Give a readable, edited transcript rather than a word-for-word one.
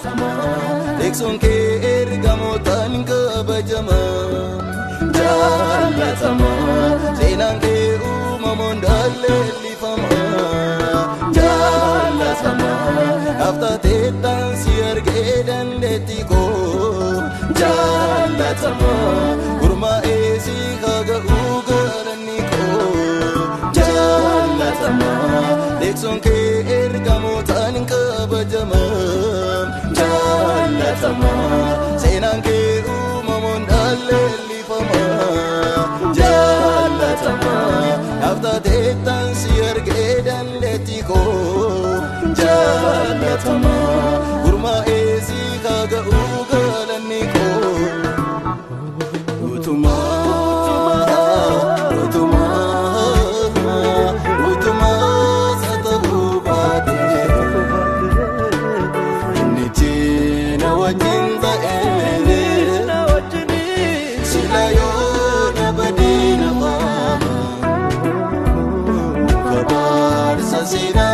Dekson ke ergamotan kabajama Jalatama Senang ke umamon dalelifama Jalatama Afta tetan siar gedan letiko Jalatama Kurma esi kaga ugaraniko Jalatama Dekson ke ergamotan kabajama Jalatama Senang ke umamon dalelifama Jalatama Afta tetan siar gedan letiko Jalatama Kurma esi kaga ugaraniko Utuma Sina